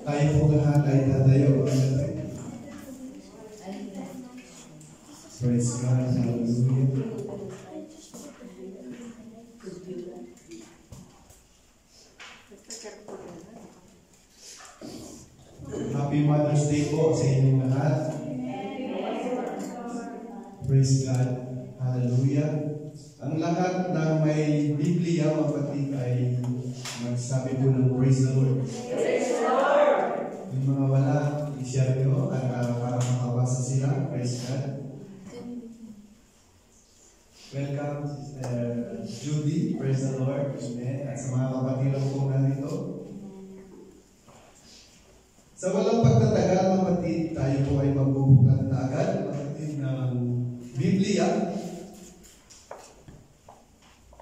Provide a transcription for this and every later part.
Tayo po lahat ay tatayo. Praise God. Hallelujah. Happy Mother's Day po sa inyong lahat. Praise God. Hallelujah. Ang lahat ng may Biblia, kapatid, ay magsabi po ng praise the Lord. Praise the Lord! Yung mga wala, i-share nyo at para makabasa sila. Praise God. Welcome, Judy. Praise the Lord. Amen. At sa mga kapatid po nandito. Sa walang pagtatagal, kapatid, tayo po ay magbubukat na agad, kapatid, ng Biblia.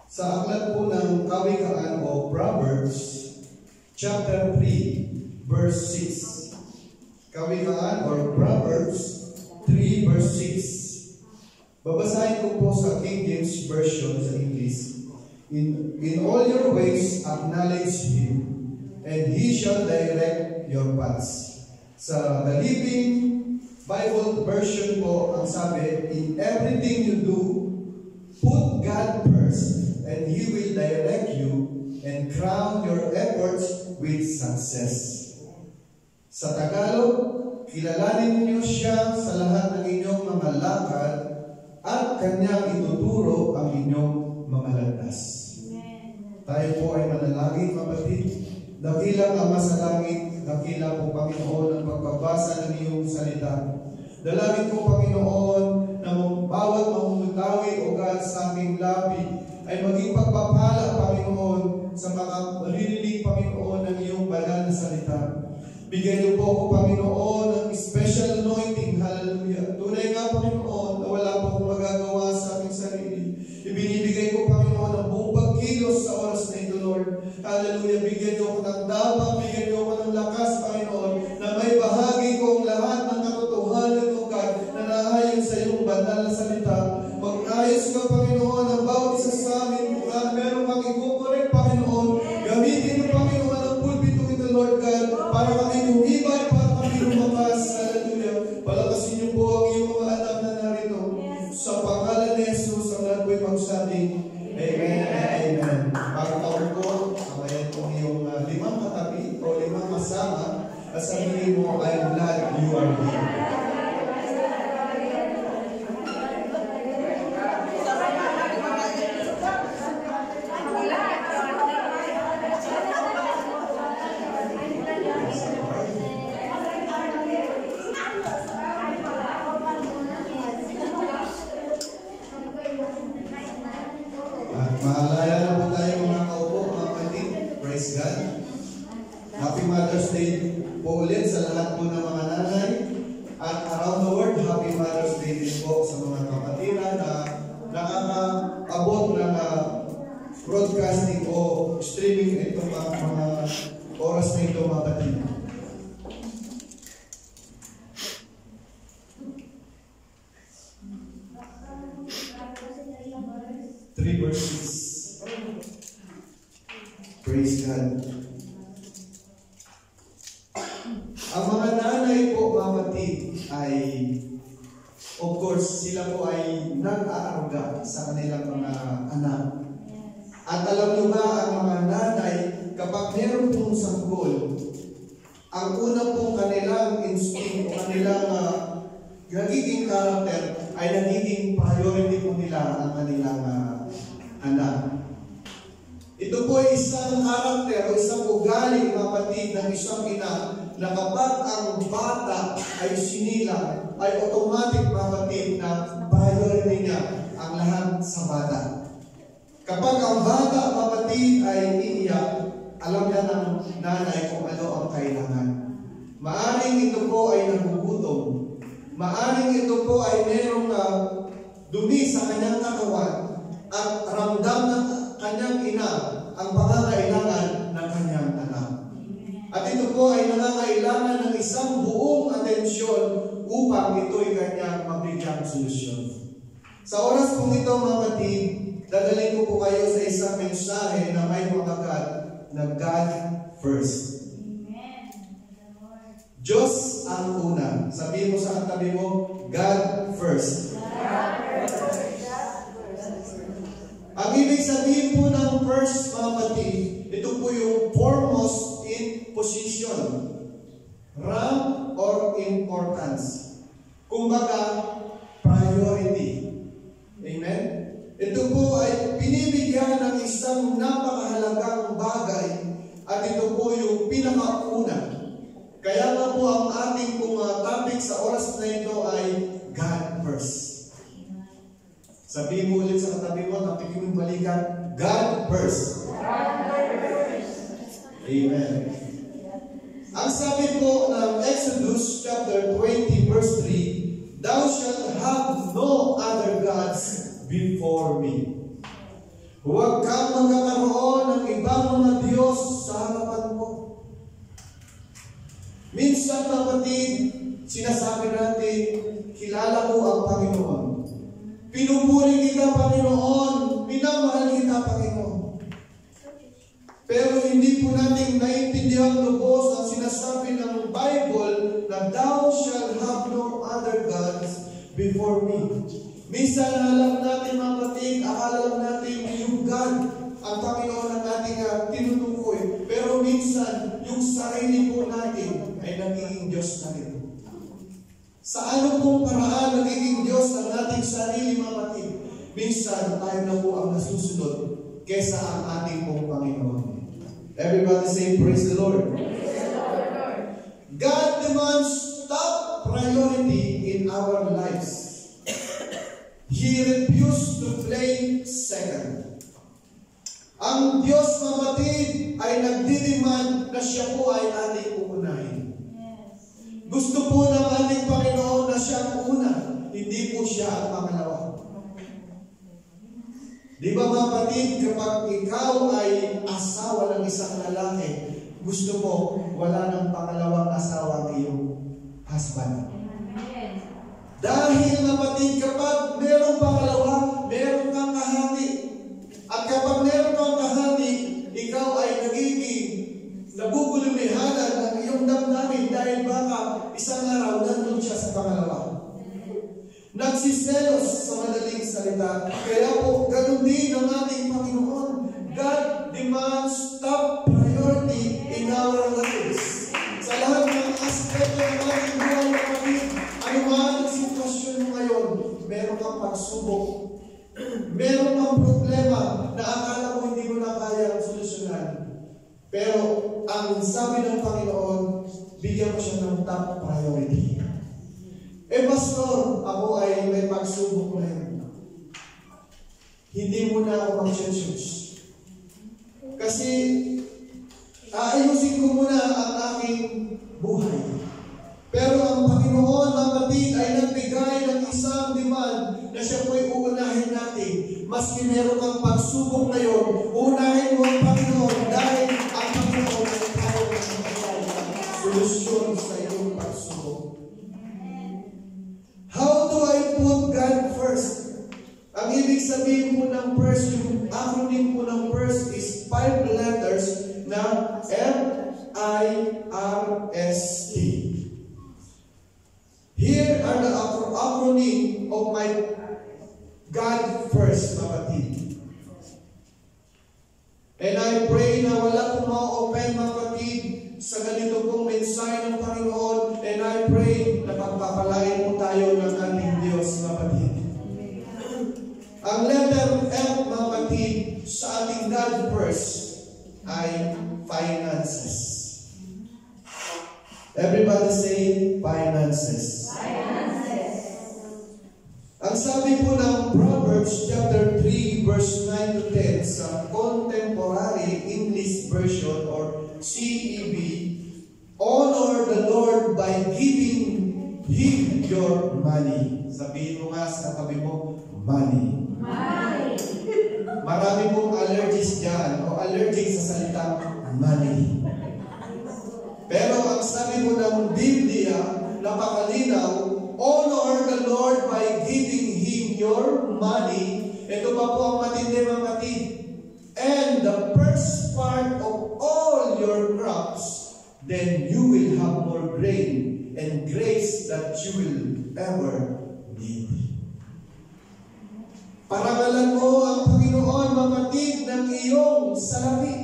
Sa aklat po ng Kawikaan o Proverbs, chapter 3, verse 6. Kawikaan or Proverbs 3, verse 6. Babasahin ko po sa King James Version sa English. In all your ways, acknowledge Him, and He shall direct your paths. Sa the Living Bible Version po, ang sabi, in everything you do, put God first, and He will direct you and crown your efforts with success. Sa Tagalog, kilalanin niyo siya sa lahat ng inyong mga lakad at Kanyang ituturo ang inyong mga landas. Tayo po ay manalangin, kapatid. Dakilang Ama sa langit, dakila po, Panginoon, ang pagbabasa ng iyong salita. Dalangin ko, Panginoon, na bawat mamumutawi o God sa aming labi ay maging pagpapala, Panginoon, sa mga maririnig, Panginoon, ng iyong banal na salita. Bigyan niyo po ako, Panginoon, ng special anointing. Hallelujah. Tunay nga, Panginoon, na wala po akong magagawa sa aking sarili. Ibinibigay ko, Panginoon, ang buong pagkilos sa oras na ito, Lord. Hallelujah. Bigyan niyo ako ng dabang, bigyan niyo ako ng lakas, Panginoon, na may bahagi ko ang lahat ng katotohanan, O God, na naayon sa iyong banal na salita. Mag-ayos ka, Panginoon, ang bawat isa sa amin. Kung meron kang ikukorek, Panginoon, gamitin niyo, Panginoon, ang pulpito ito, Lord God, para kami humibay, para kami lumakas. Hallelujah. Palakasin niyo po ang iyong mga anak na narito. Sa pangalan ni Jesus, ang lahat po'y magsabing, Amen and Amen. Bago ko, kamayan po iyong 5 katabi o 5 kasama at sabihin mo, I'm glad you are here. Mahalaya na po tayo mga kaupo, mga kapatid. Praise God. Happy Mother's Day po ulit sa lahat po ng mga nanay. At around the world, Happy Mother's Day din po sa mga kapatiran na nakaka-abot ng broadcasting o streaming itong mga oras na ito, mga kapatid. Verse 6. Praise God. Ang mga nanay po, mga kapatid, ay of course, sila po ay nag-aaruga sa kanilang mga anak. At alam nyo ba, ang mga nanay, kapag meron pong sanggol, ang una pong kanilang instinct o kanilang nagiging character ay nagiging priority po nila ang kanilang anak. Ito po ay isang karakter o isang ugali, mga kapatid, ng isang ina na kapag ang bata ay sinila, ay automatic, mga kapatid, na priority niya ang lahat sa bata. Kapag ang bata, mga kapatid, ay iiyak, alam niya ng nanay kung ano ang kailangan. Maaring ito po ay nagugutom. Maaring ito po ay merong dumi sa kanyang katawan at ramdam ng kanyang ina ang pangangailangan ng kanyang anak. At ito po ay nangangailangan ng isang buong atensyon upang ito'y kanyang mabigyang solusyon. Sa oras pong ito, mga kapatid, dadalhin ko po kayo sa isang mensahe na may pamagat na God first. Diyos ang una. Sabihin mo sa katabi mo, God first. Ang ibig sabihin po ng first, mga kapatid, ito po yung foremost in position, rank or importance. Kumbaga, priority. Amen? Ito po ay pinibigyan ng isang napakahalagang bagay at ito po yung pinakauna. Kaya nga po ang ating topic sa oras na ito ay God first. Sabihin mo ulit sa katabi mo, napikin mong balikan, God first. Amen. Ang sabi po ng Exodus chapter 20 verse 3, Thou shalt have no other gods before me. Huwag kang magkakaroon ng ibang mga Diyos sa harapan mo. Minsan, kapatid, sinasabi natin, kilala mo ang Panginoon. Pinupuri kita, Panginoon. Minamahal kita, Panginoon. Pero hindi po natin naiintindihan lubos ang sinasabi ng Bible na Thou shalt have no other gods before me. Minsan alam natin, mga kapatid, akala lang natin yung God, ang Panginoon ang ating tinutukoy. Pero minsan, yung sarili po natin ay nagiging Diyos na rin. Sa ano pong paraan nagiging Diyos ang ating sarili, mga kapatid? Minsan, tayo na po ang nasusunod kesa ang ating pong Panginoon. Everybody say, praise the Lord. Praise the Lord. God demands top priority in our lives. He refused to play second. Ang Diyos, kapatid, ay nagdidemand na siya po ay ating uunahin. Gusto po ng ating Panginoon na siya ang una, hindi po siya ang pangalawa. Di ba, mga kapatid, kapag ikaw ay asawa ng isang lalaki, gusto mo wala ng pangalawang asawa ang iyong husband. Dahil, kapatid, kapag merong pangalawa, meron kang kahati. At kapag meron kang kahati, ikaw ay nagiging nabubulumihanan ng iyong damdamin dahil baka isang araw nandun siya sa pangalawa. Nagsiselos sa madaling salita. Kaya po, ganun din ang ating Panginoon. God demands top priority in our lives. Sa lahat ng aspeto ng ating buhay, kapatid, ano man ang sitwasyon mo ngayon, meron kang pagsubok, meron kang problema na akala mo hindi mo na kaya solusyonan. Pero ang sabi ng Panginoon, bigyan mo siya ng top priority. Pastor, ako ay may pagsubok ngayon. Hindi mo na ako mag-church. Kasi aayusin ko muna ang aking buhay. Pero ang Panginoon, kapatid, ay nagbigay ng isang demand na siya po'y uunahin natin. Maski meron kang pagsubok ngayon, uunahin mo ang Panginoon dahil ang Panginoon ay tayo ng solusyon sa iyong pagsubok. How do I put God first? Ang ibig sabihin po ng first, yung acronym po ng first is 5 letters na FIRST. Here are the acronym of my God first, kapatid. And I pray na wala pong ma-open, kapatid, sa ganito pong mensahe ng Panginoon. And I pray na pagpapalain mo tayo ng ating Diyos, kapatid. Ang letter F, kapatid, sa ating God first ay finances. Everybody say finances. Finances. Ang sabi po ng Proverbs chapter 3 verse 9 to 10 sa Contemporary English Version or CEV, honor the Lord by giving Him your money. Sabihin mo nga sa katabi mo, money. Money. Marami pong allergies dyan o allergic sa salitang money. Pero ang sabi mo ng Biblia, napakalinaw, honor the Lord by giving Him your money. Ito pa po ang matindi, mga kapatid. And the first part of all your crops, then you will have more grain and grace that you will ever need. Parangalan mo ang Panginoon, mapatid ng iyong salapi.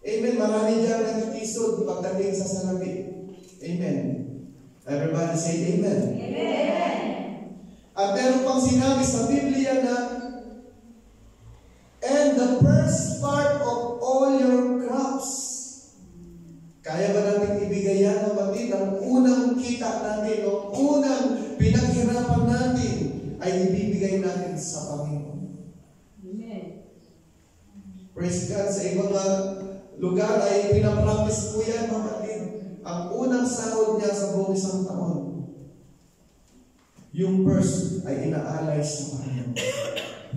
Amen. Marami dyan nagtitisod pagdating sa salapi. Amen. Everybody say amen. Amen. At meron pang sinabi sa Biblia na, and the first part of all your crops. Kaya ba natin ibigay yan, kapatid? Ang unang kita natin, ang unang pinaghirapan natin, ay ibibigay natin sa Panginoon. Amen. Praise God. Sa ibang lugar ay pinapractice po yan, kapatid. Ang unang sahod niya sa buong isang taon, yung first ay inaalay sa Panginoon.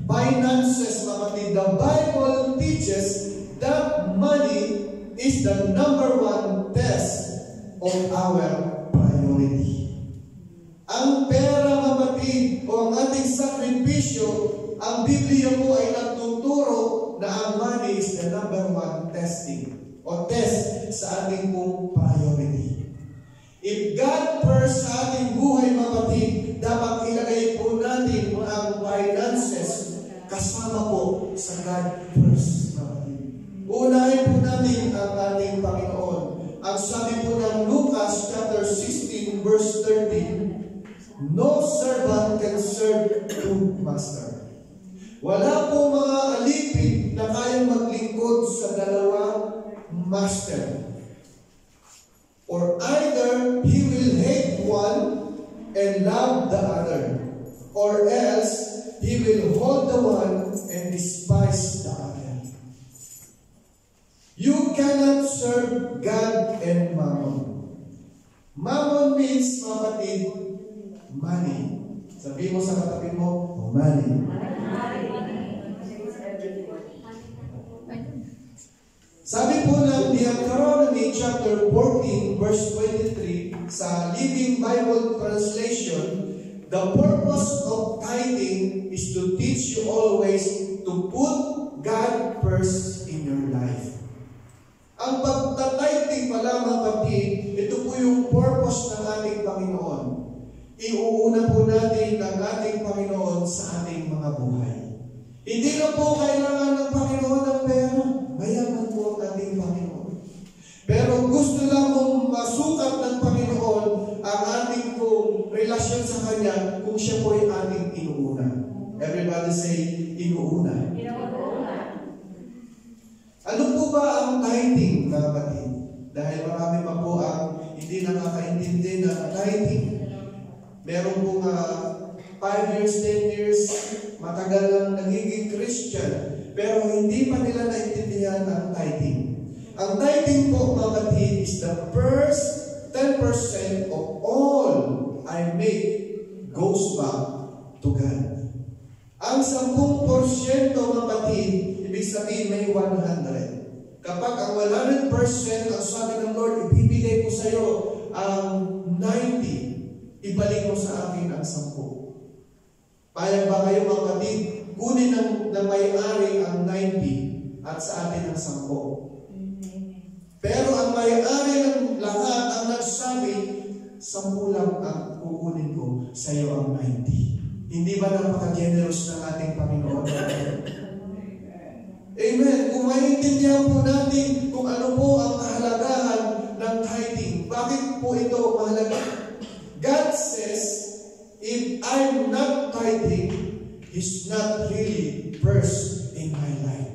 Finances, kapatid, the Bible teaches that money is the number one test of our priority. Ang pera, kapatid, o ang ating sakripisyo, ang Biblia po ay nagtuturo na ang money is the number one testing o test sa ating pong priority. If God first sa ating buhay, kapatid, dapat ilagay po natin ang finances kasama po sa God first, kapatid. Unahin po natin ang ating Panginoon. Ang sabi po ng Lucas chapter 16 verse 13, no servant can serve two masters. Wala po mga alipin na kayang maglingkod sa dalawang master. Or either he will hate one and love the other, or else he will hold the one and despise the other. You cannot serve God and Mammon. Mammon means, kapatid, money. Sabi mo sa katabi mo, money. Sabi po ng Deuteronomy chapter 14 verse 23 sa Living Bible Translation, the purpose of tithing is to teach you always to put God first in your life. Ang pagtatithing pala, mga kapatid, ito po yung purpose ng ating Panginoon. Iuuna po natin ang ating Panginoon sa ating mga buhay. Hindi na po kailangan ng Panginoon ng pera. Mayaman po ang ating Panginoon. Pero gusto lang mong masukat ng Panginoon ang ating pong relasyon sa Kanya kung siya po ay ating inuuna. Everybody say, inuuna. Ano po ba ang tithing, mga kapatid? Dahil marami pa po ang hindi nakakaintindi ng tithing. Meron po 5 years, 10 years, matagal lang nagiging Christian, pero hindi pa nila naintindihan ang tithing. Ang tithing po, mga kapatid, is the first 10% of all I make goes back to God. Ang 10%, mga kapatid, ibig sabihin may 100. Kapag ang 100% ang sabi ng Lord, ibibigay ko sa iyo ang 90, ibalik mo sa akin ang 10. Payag ba kayo, mga kapatid, kunin ng may-ari ang 90 at sa atin ang 10? Pero ang may-ari ng lahat ang nagsabi, 10 lang ang kukunin ko, sa iyo ang 90. Hindi ba napaka-generous ng ating Panginoon? Amen. Kung maintindihan po natin kung ano po ang kahalagahan ng tithing, bakit po ito mahalaga? God says, if I'm not tithing, He's not really first in my life.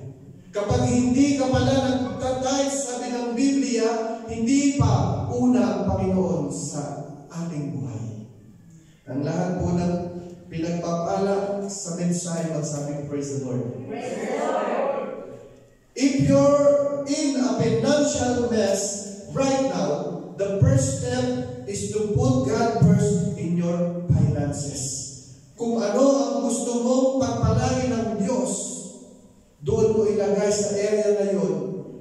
Kapag hindi ka pala nagtatithe, sabi ng Biblia, hindi pa una ang Panginoon sa ating buhay. Ang lahat po ng pinagpapala sa mensahe, magsabing praise the Lord. Praise the Lord. If you're in a financial mess right now, the first step is to put God first in your finances. Kung ano ang gusto mong pagpalain ng Diyos, doon mo ilagay sa area na yun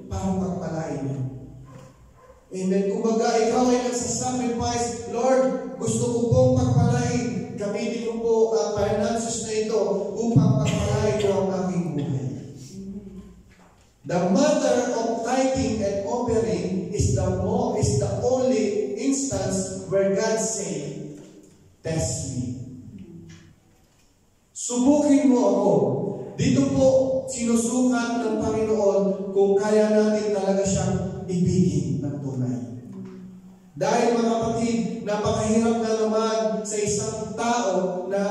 para pagpalain mo. Amen. Kumbaga, ikaw ay nagsasacrifice, Lord, gusto ko pong pagpalain. Gamitin mo po ang finances na ito upang pagpalain ko ang aking buhay. The matter of tithing and offering test me. Subukin mo ako. Dito po, sinusukat ng Panginoon kung kaya natin talaga siyang ibigin ng tunay. Dahil mga kapatid, napakahirap na naman sa isang tao na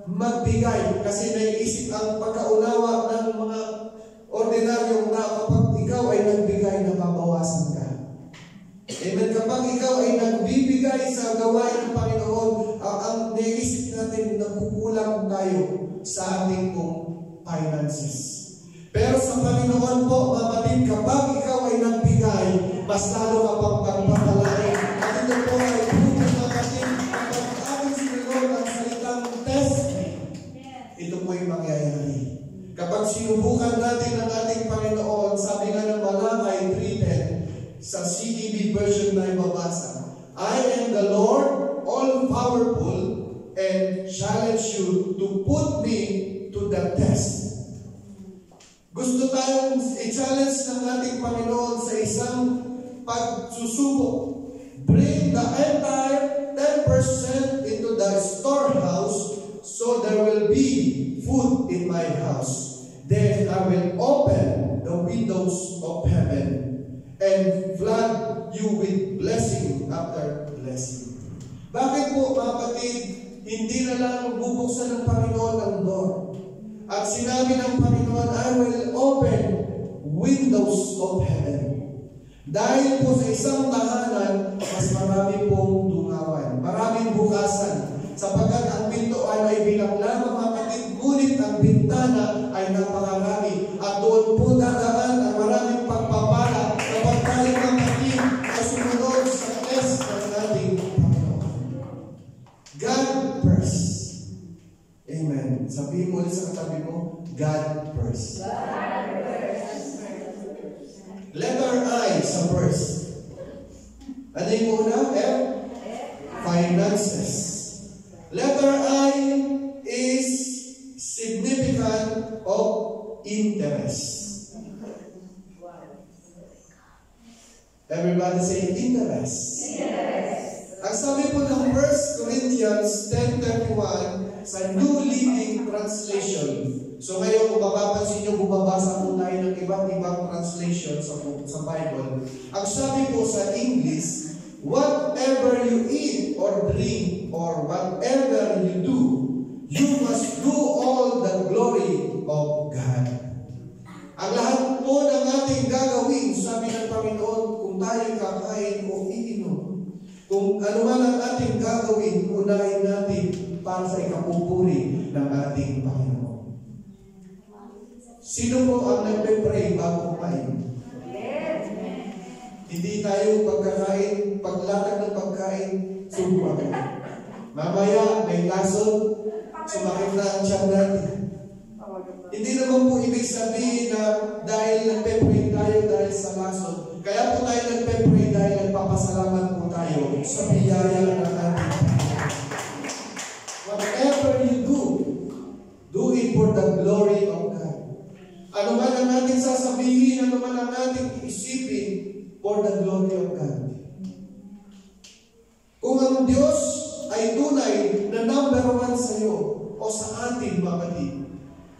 magbigay kasi naiisip ang pagkaunawa ng mga ordinaryong tao kapag ikaw ay nagbigay, nababawasan ka. Amen. Kapag ikaw ay nagbibigay sa gawain ng Panginoon, ang naiisip natin, nakukulang tayo sa ating finances. Pero sa Panginoon po, kapatid, kapag ikaw ay nagbigay, mas lalo ka pang pagpapalain. At ito po ay punto na natin, kapag ating sinulog ang salitang test, ito po yung mangyayari. Kapag sinubukan natin ang ating Panginoon, sabi nga ng Malakay 3:10, sa CEV version na ibabasa, I am the Lord, all-powerful, and challenge you to put me to the test. Gusto tayong i-challenge ng ating Panginoon sa isang pagsusubok. Bring the entire 10% into the storehouse so there will be food in my house. Then I will open the windows of heaven and flood you with blessing after blessing. Bakit po, mga kapatid, hindi na lang bubuksan ng Panginoon ang door? At sinabi ng Panginoon, I will open windows of heaven. Dahil po sa isang tahanan, mas marami pong dungawan, maraming bukasan, sapagkat ang pintuan ay bilang lamang, mga kapatid, ngunit ang bintana ay napakarami. At doon po dadaan ang maraming pagpapala kapag tayo, mga kapatid, ay sumunod sa test ng ating Panginoon. God first. Amen. Sabihin mo ulit sa katabi mo, God first. God first. Letter I sa first. Ano yung una? F? Finances. Letter I is significant of interest. Everybody say interest. Ang sabi po ng 1 Corinthians 10:31 sa New Living Translation. So ngayon, kung mapapansin nyo, bumabasa po tayo ng iba't ibang translation sa Bible. Ang sabi po sa English, whatever you eat or drink or whatever you do, you must do all the glory of God. Ang lahat po ng ating gagawin, sabi ng Panginoon, kung tayo kakain o iinom, kung ano man ang ating gagawin, unahin natin para sa ikapupuri ng ating Panginoon. Sino po ang nagpe-pray bago kumain? Hindi tayo pagkakain, paglatag ng pagkain, subukan. Mamaya, may lason, sumakit na ang tiyan natin. Hindi naman po ibig sabihin na dahil nagpe-pray tayo dahil sa lason. Kaya po tayo nagpe-pray dahil nagpapasalamat po tayo sa biyaya ng ating. Whatever you do it for the glory of God. Ano man ang ating sasabihin, ano man ang ating isipin, for the glory of God. Kung ang Diyos ay tunay na number 1 sa iyo o sa atin, mga kapatid,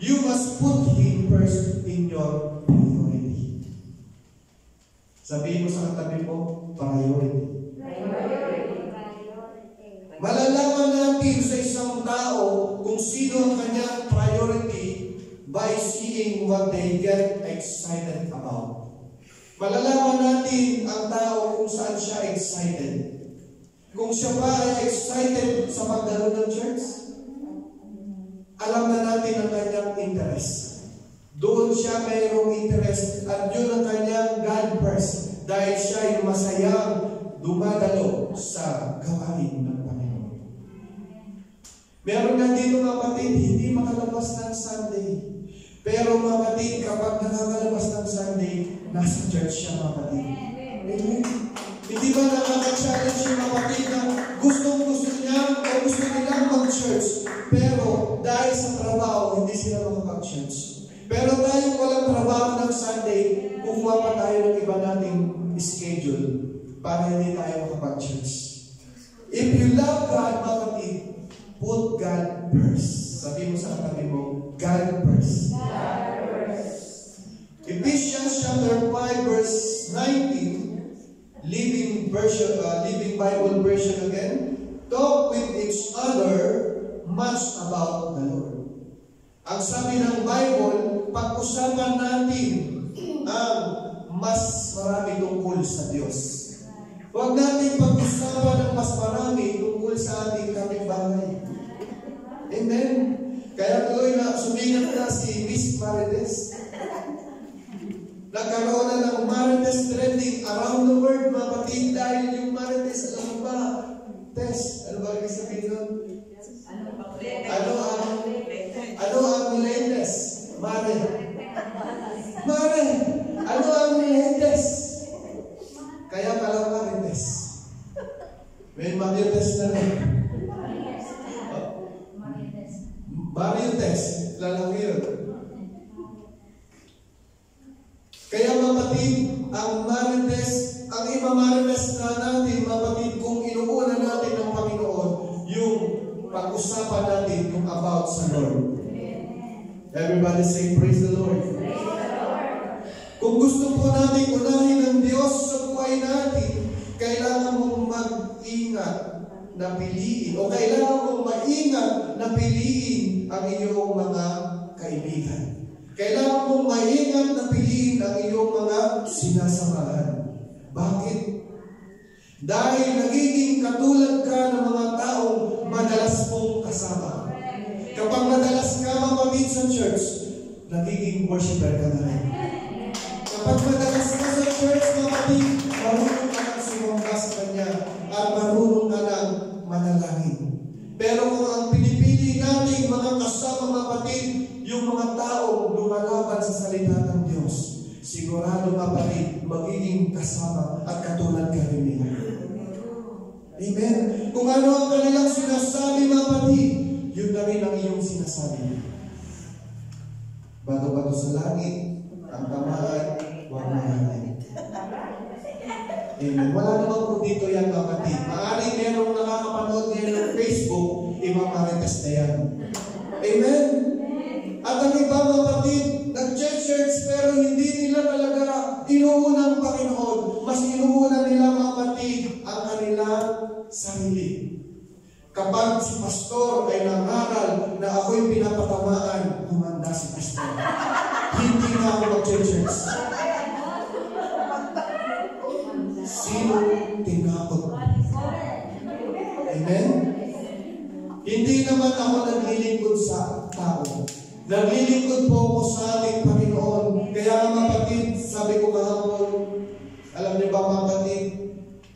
you must put Him first in your priority. Sabihin mo sa katabi mo, priority. Malalaman natin sa isang tao kung sino ang kanyang priority by seeing what they get excited about. Malalaman natin ang tao kung saan siya excited. Kung siya ba ay excited sa pagdalo ng church, alam na natin ang kanyang interest. Doon siya mayroong interest at yun ang kanyang God first dahil siya ay masayang dumadalo sa gawain ng Panginoon. Meron nga dito, mga kapatid, hindi makalabas ng Sunday. Pero mga kapatid, kapag nakakalabas ng Sunday, nasa church siya, mga kapatid. Amen. Hindi ba nakaka-challenge yung mga kapatid na gustong-gusto niya o gusto nilang mag-church, pero dahil sa trabaho, hindi sila makapag-church. Pero tayo walang trabaho ng Sunday, kukuha pa tayo ng iba nating schedule para hindi tayo makapag-church. If you love God, mga kapatid, put God first. Sabi mo sa katabi mo, God first. Ephesians chapter 5 verse 19, Living Bible version again. Talk with each other much about the Lord. Ang sabi ng Bible, pag-usapan natin ang mas marami tungkol sa Diyos. Huwag natin pag-usapan ng mas marami tungkol sa ating kapitbahay. Amen? Kaya tuloy na sumingat na si Miss Marites. Nagkaroon na ng Marites trending around the world, mga kapatid, dahil yung Marites, alam mo ba, test. Ano ba ibig sabihin nun? Ano ang latest? Mare. Ano ang latest? Kaya pala Marites. May Marites na rin. Marites. Lalaki yun. Kaya mapatid, ang Marites, ang imamarites na natin, mapatid, kung inuuna natin ng Panginoon, yung pag-usapan natin yung about sa Lord. Everybody say, praise the Lord. Kung gusto po natin unahin ng Diyos sa buhay natin, kailangan mong mag-ingat na piliin, o kailangan mong maingat na piliin ang iyong mga kaibigan. Kailangan mong maingat na piliin ang iyong mga sinasamahan. Bakit? Dahil nagiging katulad ka ng mga taong madalas mong kasama. Kapag madalas ka mapapit sa church, nagiging worshiper ka na rin. Kapag madalas ka sa church, mapapit, marunong ka ng sumamba sa Kanya at marunong ka ng manalangin. Pero kung ang pinipili nating mga kasama mapapit, yung mga taong lumalaban sa salita ng Diyos, sigurado mapapit, magiging kasama at katulad ka rin nila. Amen. Kung ano ang kanilang sinasabi, mapapit, yun na rin ang iyong sinasabi. Bato-bato sa langit, ang tamaan, huwag mahalin. Amen. Wala naman po dito yan, kapatid. Maaaring merong nakakapanood ngayon ng Facebook, imamarites na yan. Amen? At ang iba, kapatid, nag-church pero hindi nila talaga inuuna ang Panginoon. Mas inuuna nila, kapatid, ang kanilang sarili. Kapag si pastor ay nangaral na ako'y pinapatamaan, humanda si pastor. Hindi na ako mag-church. Sino tinakot? Amen? Hindi naman ako naglilingkod sa tao. Naglilingkod po ako sa ating Panginoon. Kaya mga kapatid, sabi ko kahapon, alam niyo ba mga kapatid,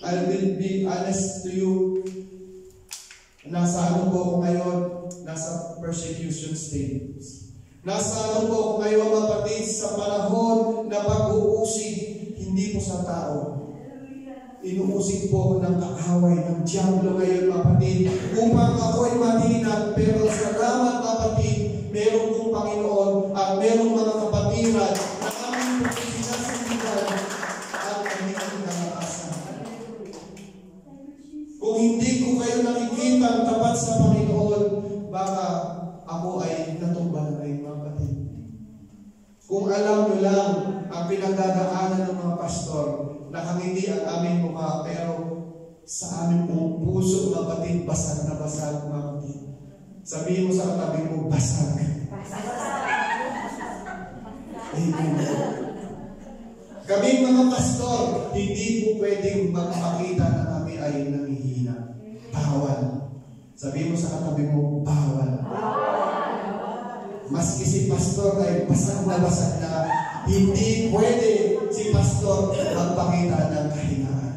I will be honest to you. Nasa ano po ako ngayon? Nasa persecution stage. Nasa ano po ako ngayon, mga kapatid, sa panahon na pag-uusig, hindi po sa tao. Inuusig po ako ng kaaway, ng diablo ngayon, mga kapatid, upang ako'y matinag. Pero salamat, mga kapatid, meron pong Panginoon at merong mga kapatiran na aming pong sinasabihan at aming kinalakasan. Kung hindi ko kayo nakikita ang tapat sa Panginoon, baka ako ay natumba na kayo, mga kapatid. Kung alam nyo lang ang pinagdadaanan ng mga pastor, nakangiti ang aming mukha, pero sa aming puso, mga kapatid, basag na basag, mga kapatid. Sabihin mo sa katabi mo, basag. Amen. Kaming mga pastor, hindi po pwedeng magpakita na kami ay nanghihina. Bawal. Sabihin mo sa katabi mo, bawal. Maski si pastor ay basag na, hindi pwede si pastor magpakita ng kahinaan.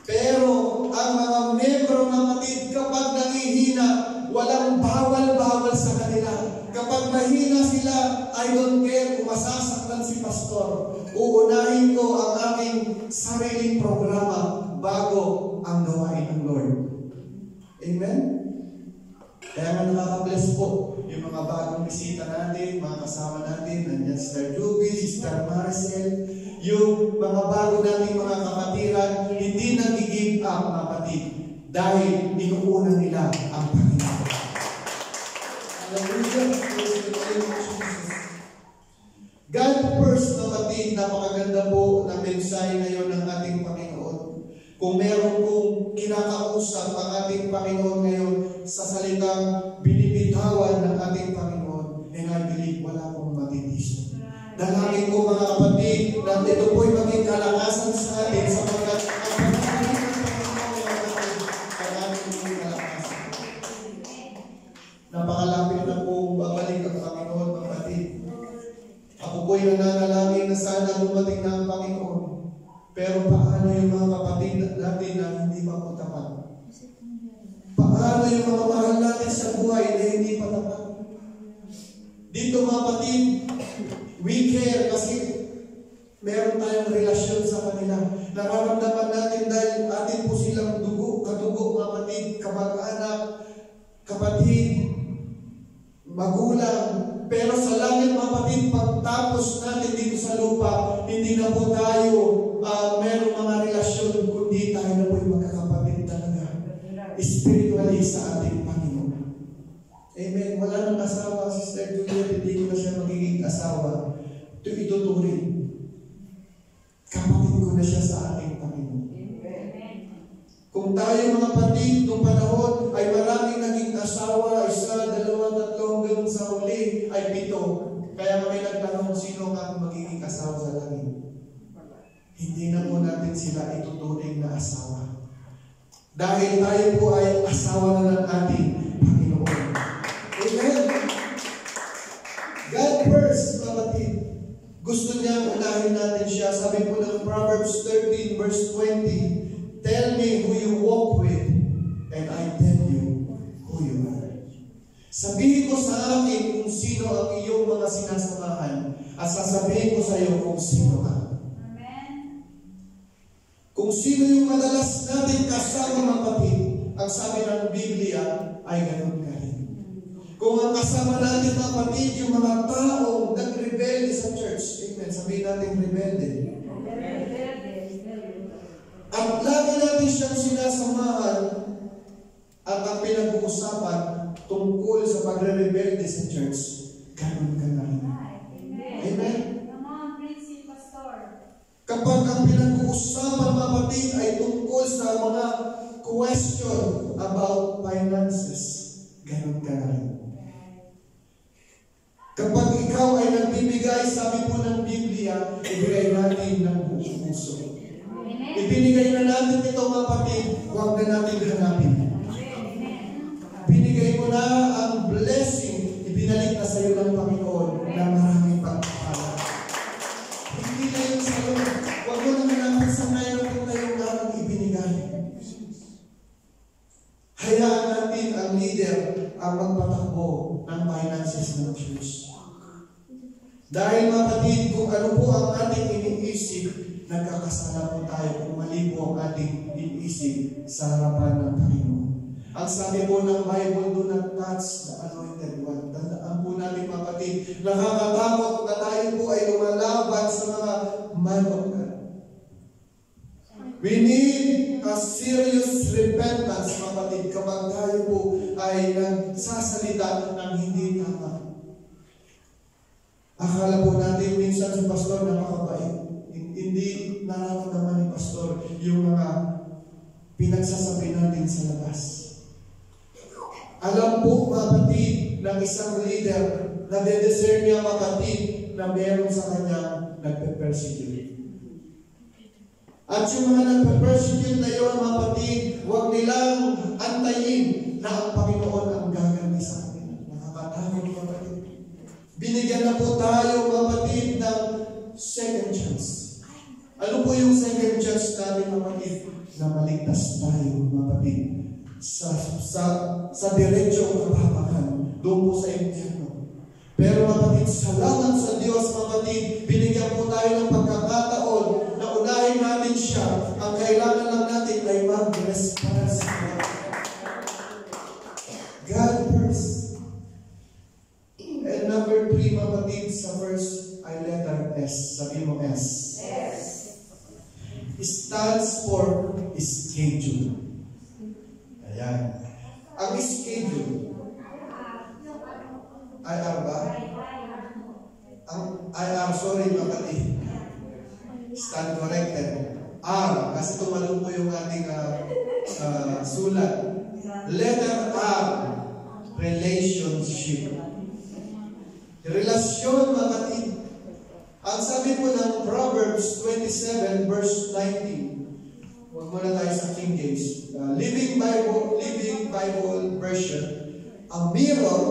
Pero ang mga membro ng kapatid, kapag nangihina, walang bawal-bawal sa kanila. Kapag mahina sila, I don't care kung masasaktan si pastor. Uunahin ko ang aking sariling programa bago ang gawain ng Lord. Amen? Kaya nga nakaka-bless po yung mga bagong bisita natin, mga kasama natin, nandiyan Sister Ruby, Sister Marcel, yung mga bago nating mga kapatiran, hindi nag-give up, kapatid, dahil inuuna nila ang Panginoon. God first, kapatid, napakaganda po na mensahe ngayon ng ating Panginoon. Kung meron pong kinakausap ang ating Panginoon ngayon sa salitang binibitawan ng ating Panginoon, and I believe wala pong matitiso. Dalangin ko mga kapatid, na ito po'y maging kalakasan sa atin sapagkat ang pagkakalin ng Panginoon ay ating maging kalakasan. Napakalapit na pong babalik ang Panginoon, kapatid. Ako po'y nananalangin na sana dumating na ang Panginoon. Pero paano yung mga kapatid natin na hindi pa po tapat? Paano yung mga mahal natin sa buhay na hindi pa tapat? Dito mga kapatid, we care kasi meron tayong relasyon sa kanila. Nararamdaman natin dahil atin po silang dugo, kadugo mga kapatid, kamag-anak, kapatid, magulang. Pero sa langit mga kapatid, pagtapos natin dito sa lupa, hindi na po tayo merong mga relasyon, kundi tayo na po yung magkakapatid talaga. Spiritually sa ating Panginoon. Amen. Wala nang asawa, Sister Juliet, hindi ko na siya magiging asawa. Ituturing. Kapatid ko na siya sa ating Panginoon. Kung tayo mga kapatid, noong panahon ay maraming naging asawa, 1, 2, 3, hanggang sa huli ay 7. Kaya kami nagtanong sino ang magiging asawa sa langit. Hindi na po natin sila ituturing na asawa. Dahil tayo po ay asawa na ng ating Panginoon. Amen. God first, kapatid. Gusto niya unahin natin siya. Sabi po ng Proverbs 13 verse 20, tell me who you walk with, and I tell you who you are. Sabihin ko sa akin kung sino ang iyong mga sinasamahan, at sasabihin ko sa iyo kung sino ka. Kung sino yung madalas natin kasama mga kapatid, ang sabi ng Biblia ay ganun ka rin. Kung ang kasama natin mga kapatid, yung mga taong nag-rebelde sa church, amen, sabihin natin rebelde. At lagi natin siyang sinasamahan at ang pinag-uusapan tungkol sa pagre-rebelde sa church, ganun ka na rin. Amen. Kapag ang pinag-uusapan mga kapatid ay tungkol sa mga question about finances, ganun ka na rin. Kapag ikaw ay nagbibigay, sabi po ng Biblia, ibigay natin ng buong puso. Ibinigay na natin ito mga kapatid, huwag na natin hanapin. Binigay mo na ang blessing, ibinalik na sa iyo ng Panginoon na maraming pagpapala. Hindi na yun sa iyo. Huwag mo na hanapin sa ngayon kung tayong larang ibinigay. Hayaan natin ang leader ang magpatakbo ng finances ng church. Dahil mga kapatid, kung ano po ang ating iniisip, nagkakasala po tayo kung mali po ang ating iniisip sa harapan ng Panginoon. Ang sabi po ng Bible, do not touch the anointed one. Tandaan po natin mga kapatid, nakakatakot na tayo po ay lumalaban sa mga man of God. We need a serious repentance mga kapatid kapag tayo po ay nagsasalita ng hindi tama. Akala po natin minsan si pastor napakabait. Hindi nararamdaman ni pastor yung mga pinagsasabi natin sa labas. Alam po mga kapatid ng isang leader na de-discern niya mga kapatid na meron sa kanya nagpe-persecute. At yung mga nagpe-persecute na yun mga kapatid, huwag nilang antayin na ang Panginoon ang gaganti sa kanila. Nakakatakot mga kapatid. Binigyan na po tayo mga kapatid ng second chance. Ano po yung second chance natin mga kapatid? Na maligtas tayo mga kapatid sa diretsong kapahamakan doon po sa impyerno. Pero mga kapatid, salamat sa Diyos mga kapatid, binigyan po tayo ng pagkakataon na unahin natin siya. Ang kailangan lang natin ay mag-response. God first. Stands for schedule. Ayan. Ang schedule. IR ba? Ang IR, sorry kapatid. Stand corrected. R, kasi tumalong po yung ating sulat. Letter R, relationship. Relasyon, kapatid. Ang sabi po ng Proverbs 27 verse 19. Huwag muna tayo sa King James. Living Bible version. A mirror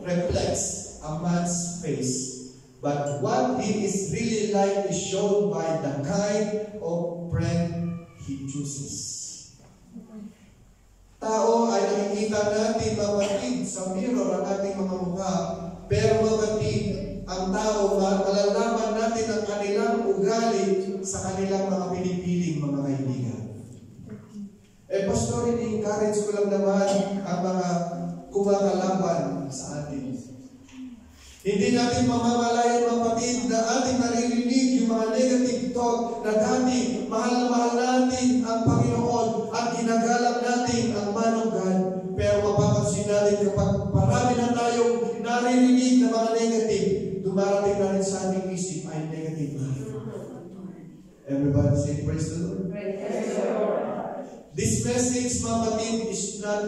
reflects a man's face, but what he is really like is shown by the kind of friend he chooses. Tao ay nakikita natin, kapatid, sa mirror ang ating mga mukha. Pero kapatid, ang tao, malalaman natin ang kanilang ugali sa kanilang mga pinipiling mga kaibigan. Pastor, ini-encourage ko lang naman ang mga kumakalaban sa atin. Hindi natin mamamalayan, kapatid, na ating naririnig yung mga negative talk na dati mahal na mahal natin ang Panginoon at ginagalang natin ang man of God. Pero mapapansin natin kapag marami na tayong naririnig na mga negative, dumarating na rin sa ating isip ay negative. Everybody say praise the Lord. This message, kapatid, is not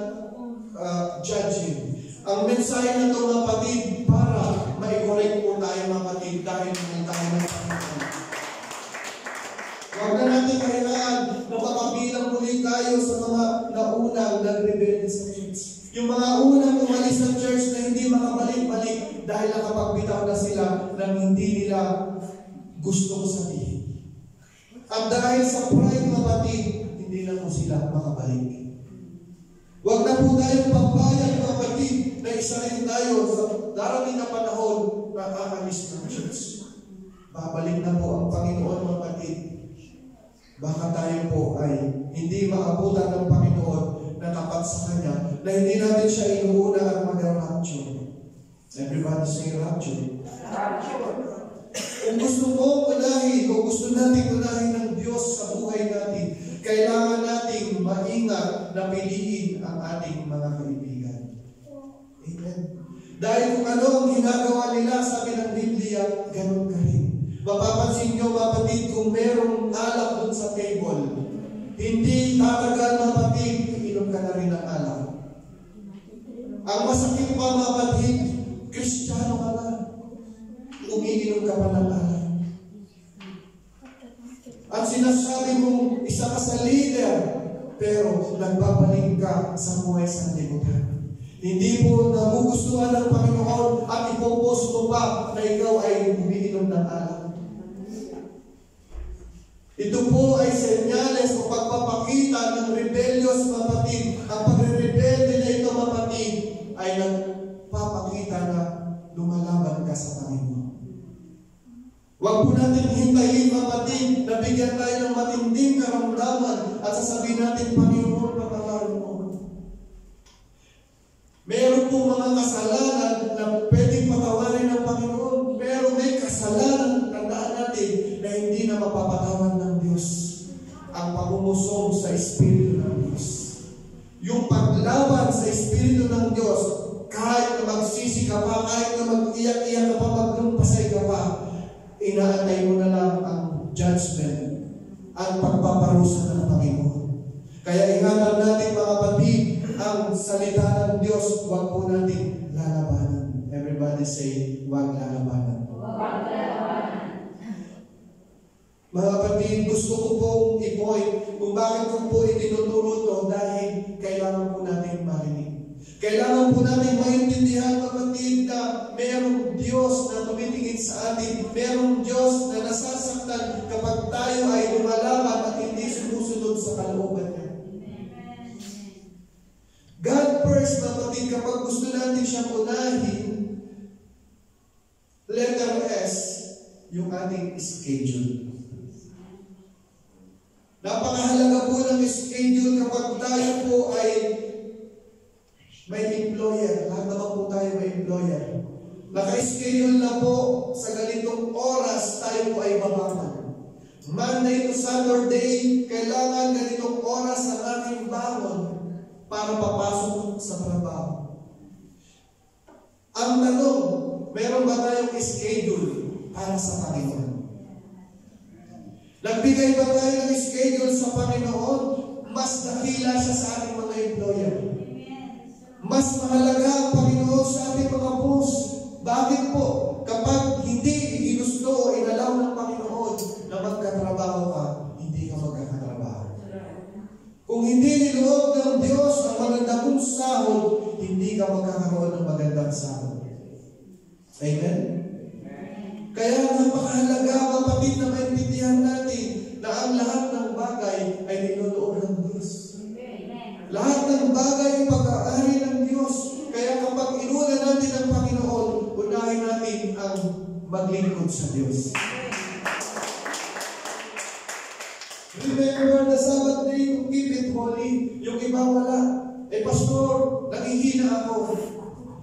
judging. Ang mensahe na ito, kapatid, para ma-correct po tayo, kapatid, dahil naman tayo ng Panginoon. Huwag na natin kailangan na makabilang muli tayo sa mga naunang nag-rebelde sa church. Yung mga unang umalis ng church na hindi makabalik-balik dahil nakapagbitaw na sila ng hindi nila gustong sabihin. At dahil sa pride, kapatid, hindi na po sila makabalik. Huwag na po tayong pagbayad, kapatid, na isa rin tayo sa darating na panahon na kakalis ng church. Babalik na po ang Panginoon, kapatid. Baka tayo po ay hindi maabutan ng Panginoon na tapat sa Kanya, na hindi natin siya inuuna at mag-rapture. Everybody say rapture. Kung gusto mo unahin, kung gusto natin unahin ng Diyos sa buhay natin, kailangan nating maingat na piliin ang ating mga kaibigan. Amen. Dahil kung ano ang ginagawa nila, sabi ng Biblia, ganun ka rin. Mapapansin nyo, kapatid, kung merong alak dun sa table, hindi tatagal, kapatid, inom ka na rin ng alak. Ang masakit pa, kapatid, Kristiyano ka na. Umiinom ka pa ng alak. At sinasabi mong isa ka sa leader, pero nagbabalik ka sa buhay sa libutan. Hindi po nagugustuhan ng Panginoon at ipopost mo pa na ikaw ay umiinom ng alak. Ito po ay senyales o pagpapakita ng rebellious, kapatid. Ang pagre-rebelde na ito, kapatid, ay nagpapakita na lumalaban ka sa Panginoon. Huwag po natin hintayin, kapatid, na bigyan tayo ng matinding karamdaman at sasabihin natin, Panginoon, patawarin mo. Meron po mga kasalanan na pwedeng patawarin ng Panginoon, pero may kasalanan, tandaan natin, na hindi na mapapatawan ng Diyos. Ang pagmumusong sa Espiritu ng Diyos. Yung paglaban sa Espiritu ng Diyos, kahit na magsisi ka pa, kahit na mag-iyak-iyak ka pa, maglumpasay ka pa, inaantay mo na lang ang judgment, ang pagpaparusa ng Panginoon. Kaya ingatan natin, mga kapatid, ang salita ng Diyos, huwag po natin lalabanan. Everybody say, huwag lalabanan. Huwag lalabanan. Mga kapatid, gusto ko pong i-point kung bakit ko po itinuturo ito dahil kailangan po natin marinig. Kailangan po natin maintindihan, kapatid, na mayroong Diyos na tumitingin sa atin. Mayroong Diyos na nasasaktan kapag tayo ay lumalaban at hindi sumusunod sa kalooban niya. God first, kapatid, kapag gusto natin siyang unahin, letter S, yung ating schedule. Napakahalaga po ng schedule kapag tayo po ay may employer. Lahat naman po tayo may employer. Naka-schedule na po sa ganitong oras tayo po ay babangon. Monday to Saturday, kailangan ganitong oras ang aking bangon para papasok sa trabaho. Ang tanong, meron ba tayong schedule para sa Panginoon? Nagbigay ba tayo ng schedule sa Panginoon? Mas dakila siya sa ating mga employer. Mas mahalaga ang Panginoon sa ating mga boss. Bakit po? Kapag hindi ginusto o inalaw ng Panginoon na magkatrabaho ka, hindi ka magkakatrabaho. Kung hindi niloob ng Diyos ang magandang mong sahod, hindi ka magkakaroon ng magandang sahod. Amen? Kaya napakahalaga, kapatid, na maintindihan natin na ang lahat ng bagay ay niloloob ng Diyos. Lahat ng bagay ay pag-aari ng Diyos. Kaya kapag inuna natin ang Panginoon, unahin natin ang maglingkod sa Diyos. Remember the Sabbath day to keep it holy. Yung iba wala. Pastor, nangihina ako.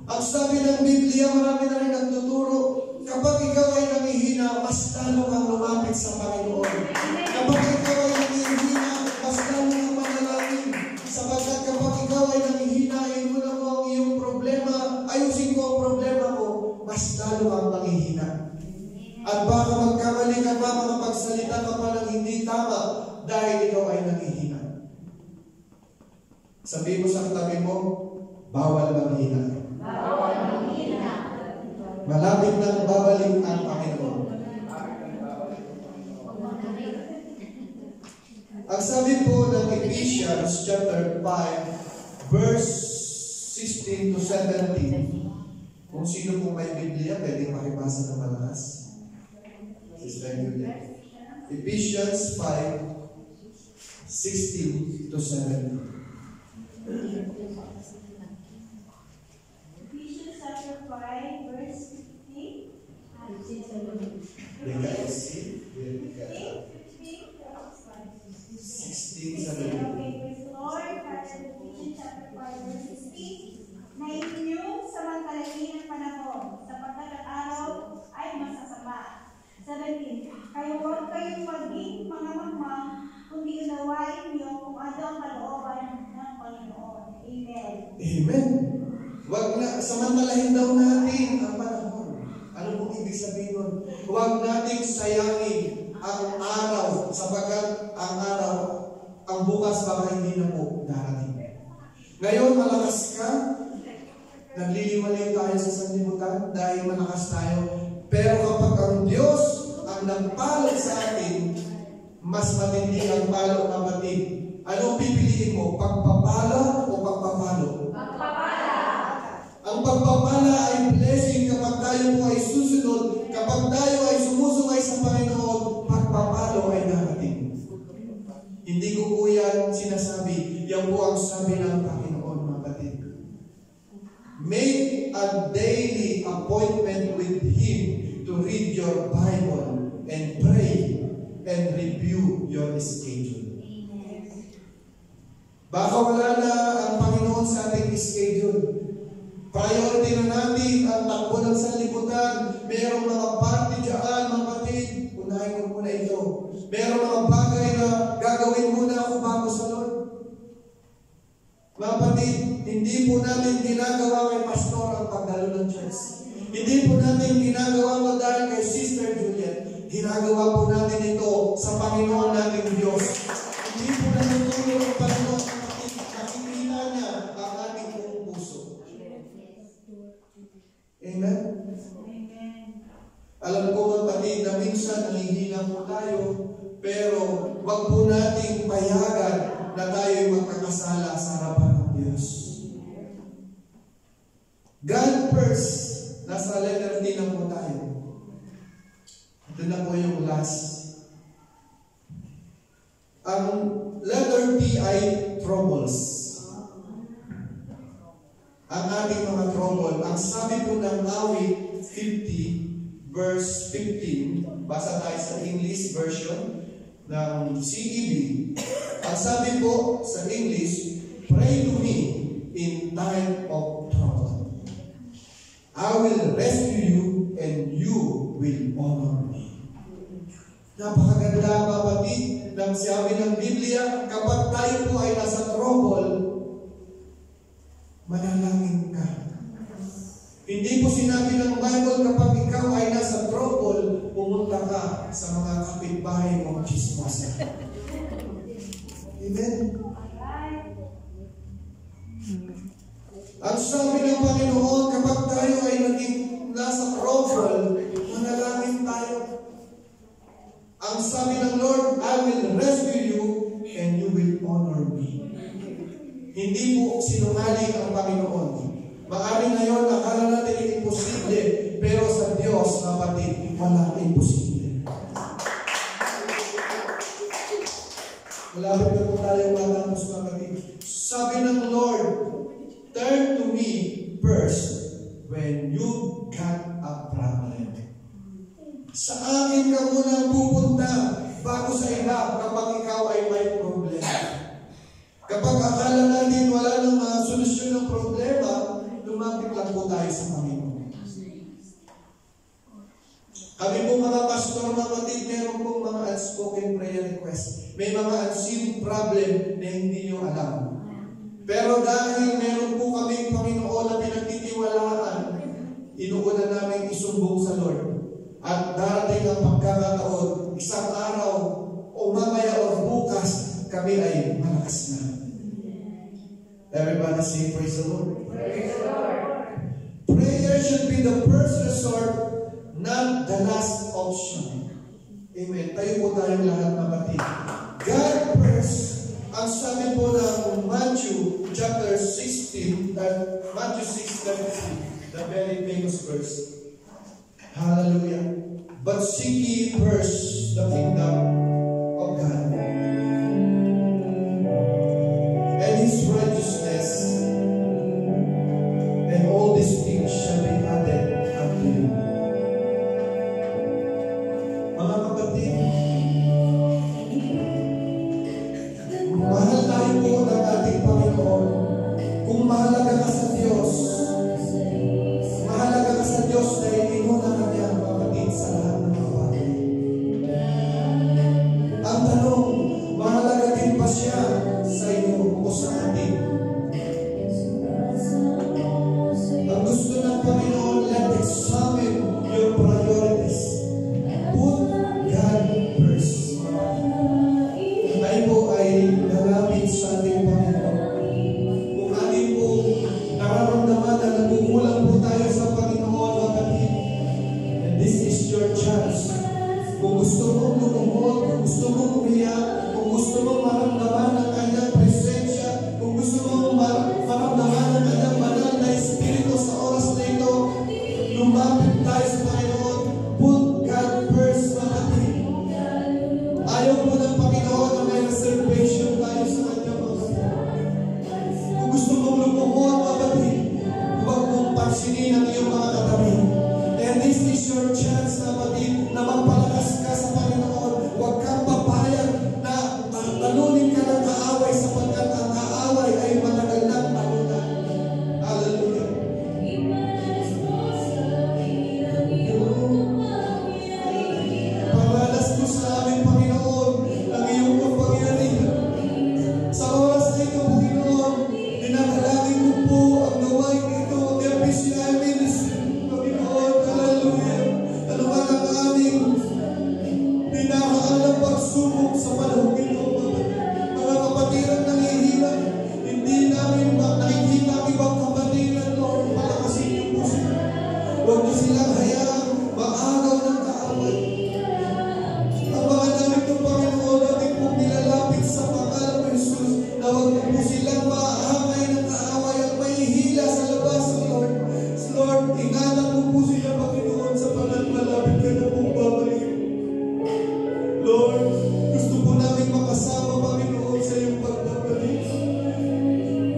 Ang sabi ng Biblia, marami na rin nagtuturo, kapag ikaw ay nangihina, mas lalo kang lumapit sa Panginoon. Kapag ikaw ay nangihina, mas lalo kang manalangin. Sapagkat kapag ikaw ay nangihina, inuna mo ang iyong problema, ayusin ko ang problema ko, mas lalo kang manghihina. At baka magkamali ka pa, makapagsalita ka pa ng hindi tama, dahil ikaw ay nangihina. Sabi mo sa katabi mo, bawal manghina. Malapit nang babalik ang Panginoon. Ang sabi po ng Ephesians chapter 5, verse 16 to 17, kung sino po may Biblia, pwedeng makibasa ng malakas. Sister Julia. Ephesians 5, 16 to 17. Ephesians chapter 5, verse 15. 16, 17. Okay, praise the Lord. Ephesians chapter 5, verse 16. Na inyong samantalahin ang panahon, sapagkat ang araw ay masasama. 17. Kayo huwag kayong maging mga mangmang, kundi unawain niyo kung ano ang kalooban ng Panginoon. Amen. Amen. Huwag na, samantalahin daw natin ang panahon. Ano pong ibig sabihin nun? Huwag nating sayangin ang araw, sapagkat ang araw, ang bukas baka hindi na po darating. Ngayon, malakas ka, nagliliwalay tayo sa sanlibutan dahil malakas tayo. Pero kapag ang Diyos ang nagpalo sa atin, mas matindi ang palo, kapatid. Ano pipiliin mo? Pagpapala o pagpapalo? Pagpapala. Ang pagpapala ay blessing kapag tayo po ay susunod, kapag tayo ay sumusungay sa Panginoon, pagpapalo ay darating. Hindi ko po yan sinasabi. Yan po ang sabi ng Panginoon, mga kapatid. Make a daily appointment with Him to read your Bible and pray and review your schedule. Baka wala na ang Panginoon sa ating schedule. Priority na natin ang takbo ng sanlibutan. Merong mga party dyan, mga kapatid. Unahin ko muna ito. Merong mga bagay na gagawin muna ako bago sa Lord. Mga kapatid, hindi po natin ginagawa kay pastor ang pagdalo ng church. Hindi po natin ginagawa mo dahil kay Sister Juliet. Ginagawa po natin ito sa Panginoon nating Diyos. Hindi po natin tulong ang Panginoon, kapatid. Nakikita niya ang ating buong puso. Amen? Alam ko, kapatid, na minsan nangihina po tayo, pero wag po nating payagan na tayo'y magkakasala sa harapan ng Diyos. God first. Nasa letter D na po tayo. Ito na po yung last. Ang letter D ay troubles. Ang ating mga trouble. Ang sabi po ng awit 50, verse 15, basa tayo sa English version ng CEV. Ang sabi po sa English, pray to me in time of trouble. I will rescue you and you will honor me. Napakaganda, kapatid, ng sabi ng Biblia, kapag tayo po ay nasa trouble, manalangin ka. Hindi po sinabi ng Bible kapag ikaw ay nasa trouble, pumunta ka sa mga kapitbahay mong chismosa. Amen? Ang sabi ng Panginoon, kapag tayo ay naging nasa trouble, manalangin tayo. Ang sabi ng Lord, I will rescue you and you will honor me. Hindi po sinungaling ang Panginoon. Maaaring ngayon, akala natin imposible, pero sa Diyos, kapatid, wala imposible. Malapit na po tayo matapos, kapatid. Sabi ng Lord, turn to me first when you got a problem. Sa akin ka muna pupunta bago sa iba kapag ikaw ay may problema. Kapag akala natin wala nang solusyon ng problema, lumapit lang po tayo sa Panginoon. Kami po mga pastor, mga kapatid, meron pong mga unspoken prayer request. May mga unseen problem na hindi nyo alam. Pero dahil meron po kami Panginoon na pinagtitiwalaan, inuuna namin isumbong sa Lord. At darating ang pagkakataon, isang araw, o mamaya o bukas, kami ay malakas na. Everybody say, praise the Lord. Praise the Lord. Prayer should be the first resort, not the last option. Amen. Tayo po tayong lahat, kapatid. God first. Ang sabi po ng Matthew chapter 16, Matthew 6:33, the very famous verse. Hallelujah. But seek ye first the kingdom of God and His righteousness, and all these things shall be added unto you. Mga kapatid, mahal tayo po ng ating Panginoon. Kung mahalaga ka sa Diyos, mahalaga ka sa Diyos na inuna ka niya, kapatid, sa lahat ng mga bagay. Ang tanong, mahalaga din ba siya sa iyo o sa atin? Ang gusto ng Panginoon, let's examine your priorities. Put God first. Tayo po ay lalapit sa ating Panginoon. Kung ating po nararamdaman na nagkukulang po tayo sa Panginoon, kapatid, and this is your chance. Kung gusto mong lumungkot, kung gusto mong umiyak, kung gusto mong maramdaman ang kanyang presensya, kung gusto mong maramdaman ang kanyang banal na Espiritu sa oras na ito, lumapit tayo sa Panginoon. Put God first, kapatid. Ayaw po ng Panginoon na may reservation tayo sa Kanya, kapatid. Kung gusto mong lumungkot, kapatid, huwag mong pansinin ang iyong mga katabi. And this is your chance, kapatid, na magpalakas ka sa Panginoon. Huwag kang papayag na talunin ka ng kaaway sapagkat ang kaaway ay matagal ng talunan. Hallelujah. Pamalas mo sa aming Panginoon ang iyong kapangyarihan. Sa oras na ito, Panginoon, dinadalangin ko po ang gawain ito, the PCI ministry, Panginoon, hallelujah. Ano man ang aming dinakaalang pagsubok sa panahon ito, mga kapatiran nanghihirap, hindi namin nakikita ang ibang kapatiran, Lord, palakasin niyo po sila. Huwag niyo silang hayaan maagaw ng kaaway. Ang mga namin itong Panginoon, natin pong nilalapit sa pangalan ng Jesus, na huwag po silang maahangay ng kaaway at mahihila sa labas, Lord. Lord, ingatan mo po sila, Panginoon, sa malapit ka na pong babalik. Lord, gusto po namin makasama, Panginoon, sa iyong pagbabalik.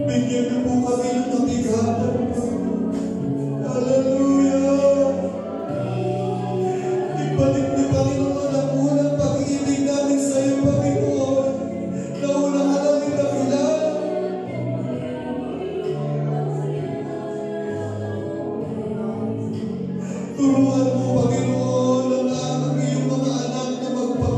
Bigyan niyo po kami ng katigapan. Hallelujah! Ibalik ni Panginoon ang unang pag-ibig namin sa iyo, Panginoon, na una ka namin nakilala. Turuan mo, Panginoon, ang iyong mga anak na magpapalala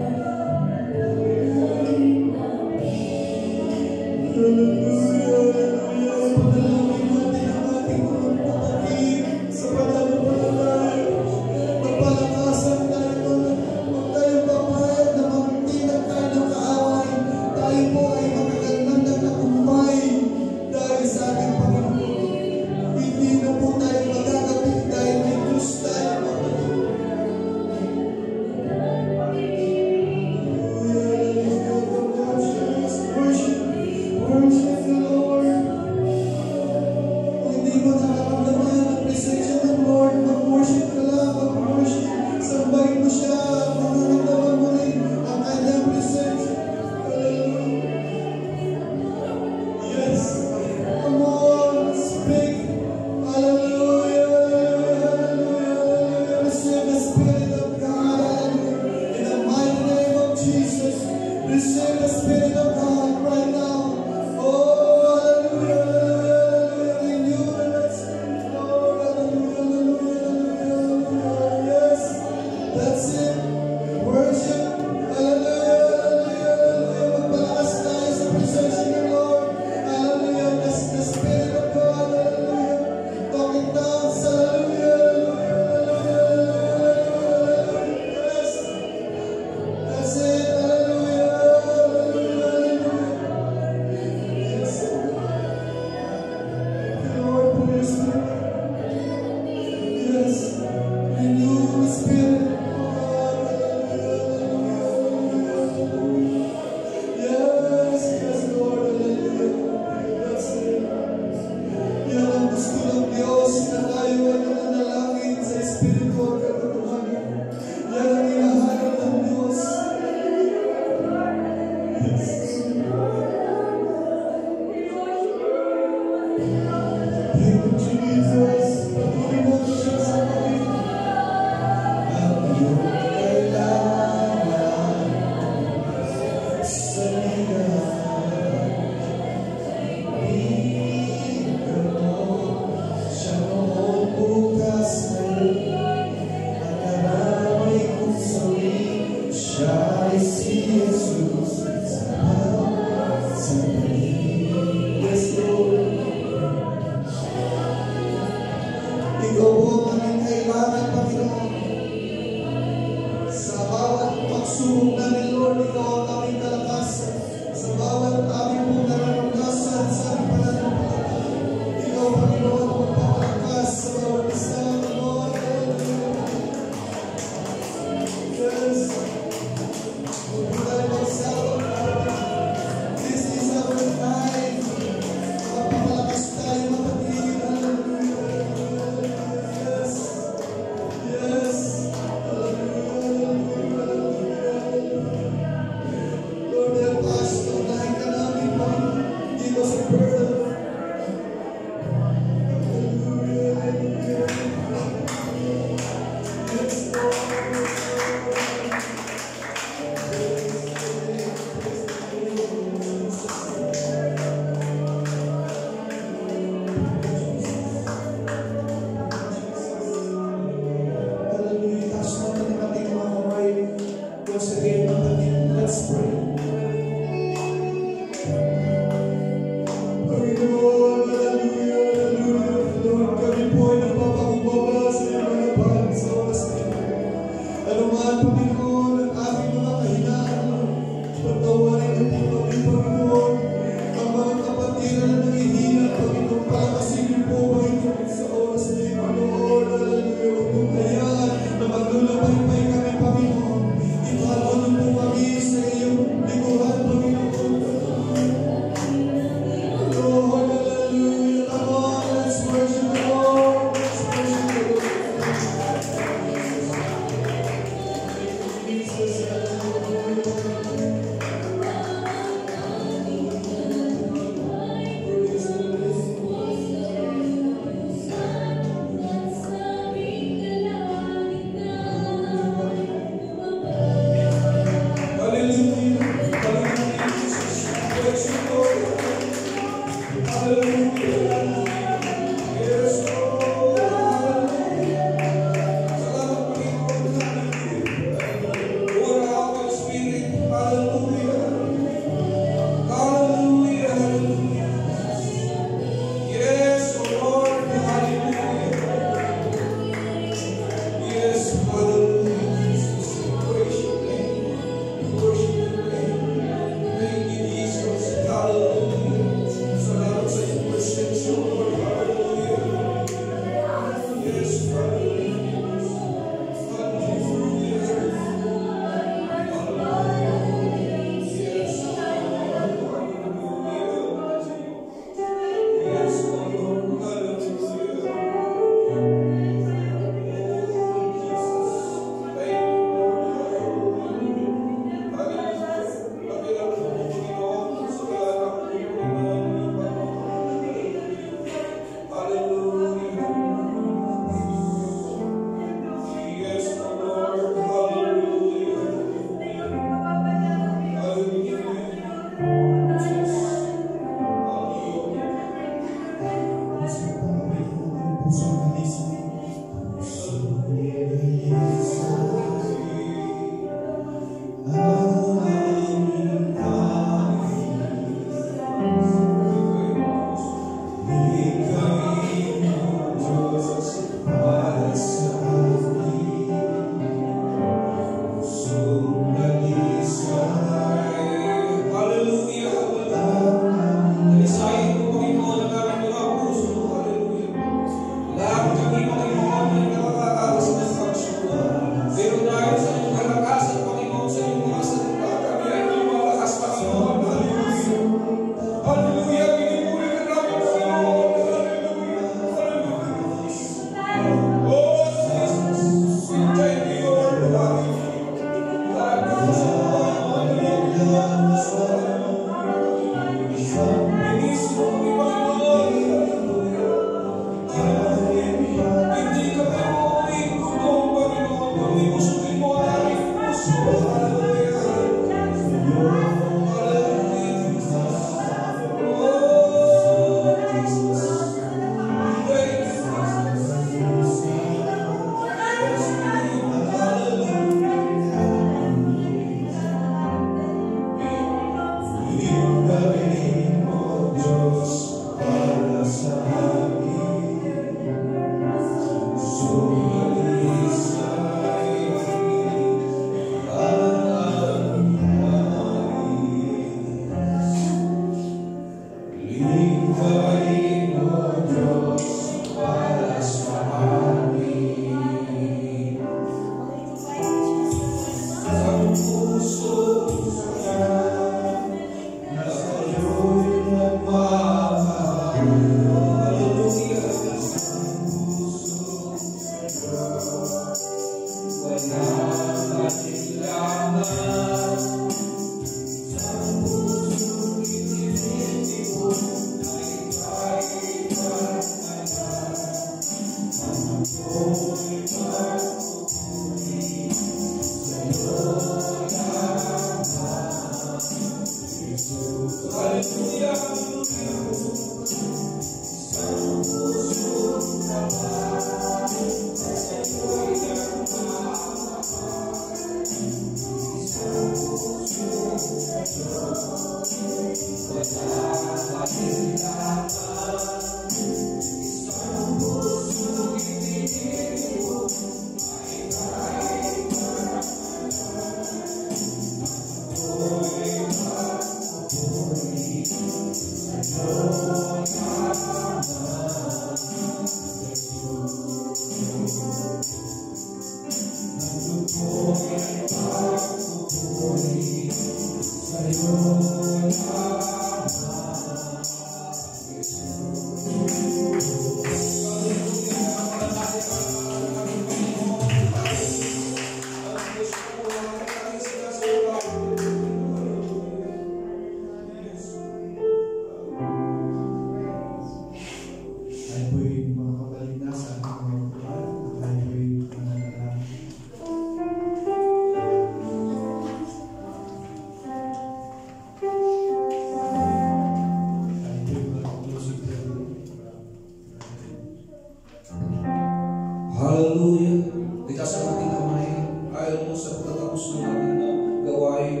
Hallelujah. Itaas ang ating kamay. Ayaw mo sa pagtatapos ng ating gawain.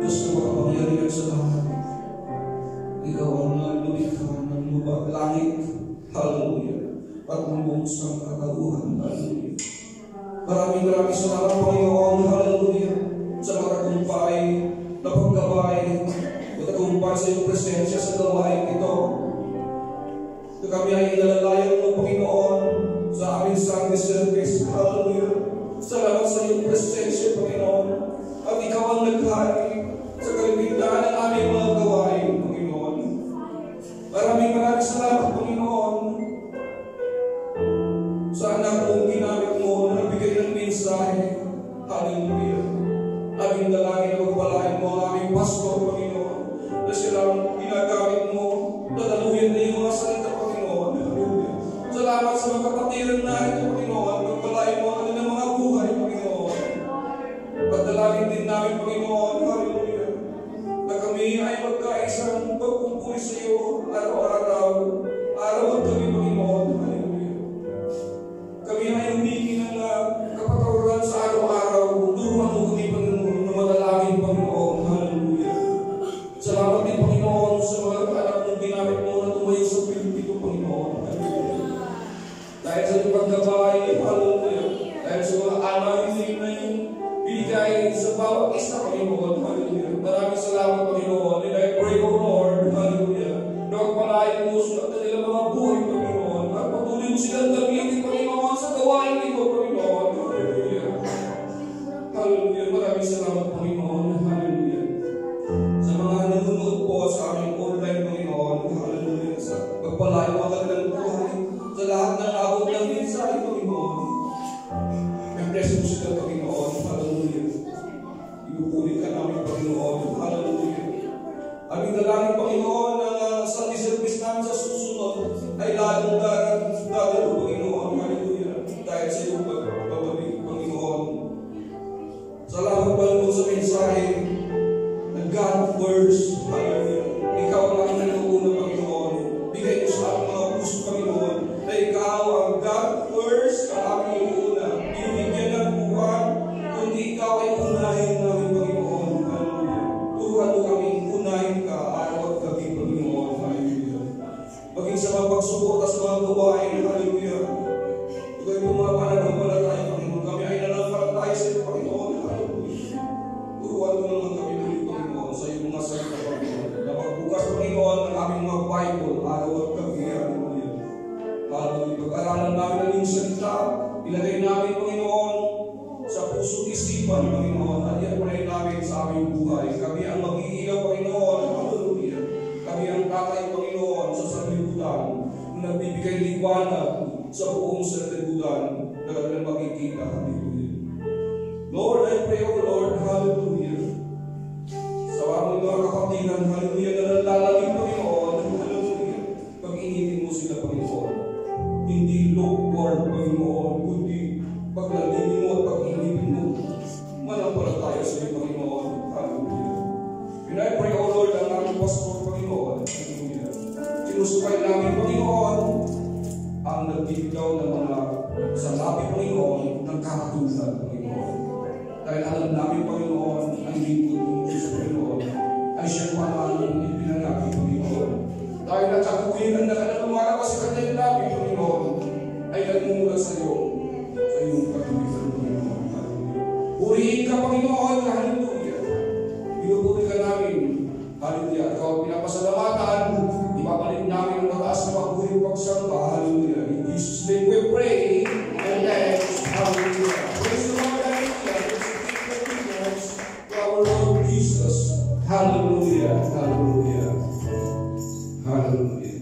Diyos na makapangyarihan sa lahat. Ikaw ang lumikha ng lupa at langit. Hallelujah. At ang buong sa kataguhan. Hallelujah. Maraming salamat, Panginoon. Hallelujah. Sa matagumpay na paggabay. Matagumpay sa iyong presensya sa gawain ito. Kami ay inalalayan mo, Panginoon, sa aming Sunday service. Hallelujah. Salamat sa iyong presensya, Panginoon. At ikaw ang naghari sa kaligtaan ng aming mga gawain, Panginoon. Maraming salamat, Panginoon, sa anak mong ginamit mo na nagbigay ng mensahe. Hallelujah. Aming dalangin na magpalain mo ang aming pastor, Panginoon, na silang ginagamit mo na daluyan na yung mga salita, Panginoon. Hallelujah. Salamat sa mga kapatiran na ito, Panginoon. Magpalain mo ang kanilang mga buhay, Panginoon. Pagdalangin din namin, Panginoon. Hallelujah. Na kami ay magkaisang pagpupuri sa iyo araw-araw. Araw at gabi, Panginoon. Hallelujah. iyong paggabay, hallelujah. Dahil sa mga anay na yung bigay sa bawat isa, Panginoon, hallelujah. Maraming salamat, Panginoon. And I pray, O Lord, hallelujah. Pagpalain mo sa kanilang mga buhay, Panginoon. At patuloy mo silang gamitin, Panginoon, sa gawain ito, Panginoon, hallelujah. Hallelujah. Maraming salamat, Panginoon, hallelujah. Sa mga nanonood po sa aming online, Panginoon, hallelujah. Sa pagpalain mo kanilang buhay, sa lahat ng abot ng mensahe, Panginoon. Bless mo sila, Panginoon. Hallelujah. Inukulit ka namin, Panginoon. Hallelujah. Aming dalangin, Panginoon, na sa service namin sa susunod ay lalong darating, Panginoon. Hallelujah. Dahil sa iyong pagbabalik, Panginoon. Salamat, Panginoon, sa mensahe na God first. Hallelujah. Ikaw ang aming nanuuna, Panginoon. Bigay mo sa aming mga puso, Panginoon, na ikaw ang God first, ang aming nanuuna. Binigyan ng buwan, kundi ikaw ay unahin namin, Panginoon. Hallelujah. Turuan mo kaming unahin ka, araw at gabi, Panginoon. Hallelujah. Maging sa mga pagsuporta sa mga gawain, hallelujah. Ikaw ay pumapananampalataya, Panginoon. Kami ay nanampalataya sa iyo, Panginoon. Hallelujah. Turuan mo naman kami ulit, Panginoon, sa iyong mga salita, Panginoon. Na pagbukas, Panginoon, ng aming mga Bible, araw at gabi, hallelujah. Hallelujah. Pag-aralan namin ang iyong salita, ilagay namin, Panginoon, sa puso't isipan, Panginoon, at i-apply namin sa aming buhay. Kami ang mag-iilaw, Panginoon, hallelujah. Kami ang tatay, Panginoon, sa sanlibutan, na nagbibigay liwanag sa buong sanlibutan na kanilang makikita, hallelujah. Lord, I pray, O Lord, hallelujah. Sa aming mga kapatiran, hallelujah, na nalalalim, Panginoon, hallelujah. Pag-initin mo sila, Panginoon. Hindi lukewarm, Panginoon, kundi paglalinin mo at pag-inipin mo. Manampalataya sa iyo, Panginoon. Hallelujah. And I pray, O Lord, ang aming pastor, Panginoon. Hallelujah. Sinusukay namin, Panginoon, ang nagbibigaw ng mga salapi, Panginoon, ng kahatulan, Panginoon. Dahil alam namin, Panginoon, ang lingkod mo sa Panginoon ay siyang pangalan ng ipinangabi, Panginoon. Dahil nagkakuhinan na ka na lumalabas sa kanyang labi, Panginoon, ay nagmumula sa iyong katulisan, Panginoon. Purihin ka, Panginoon, hallelujah. Pinupuri ka namin, hallelujah. Ikaw ang pinapasalamatan, ipapalit namin ang mataas na pagpuring pagsamba, hallelujah. In Jesus' name we pray, and thanks, hallelujah. Praise the Lord, hallelujah. Praise to our Lord Jesus, hallelujah, hallelujah. Hallelujah.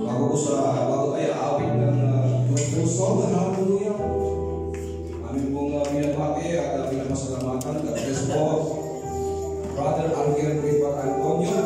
Bago tayo awit ng song,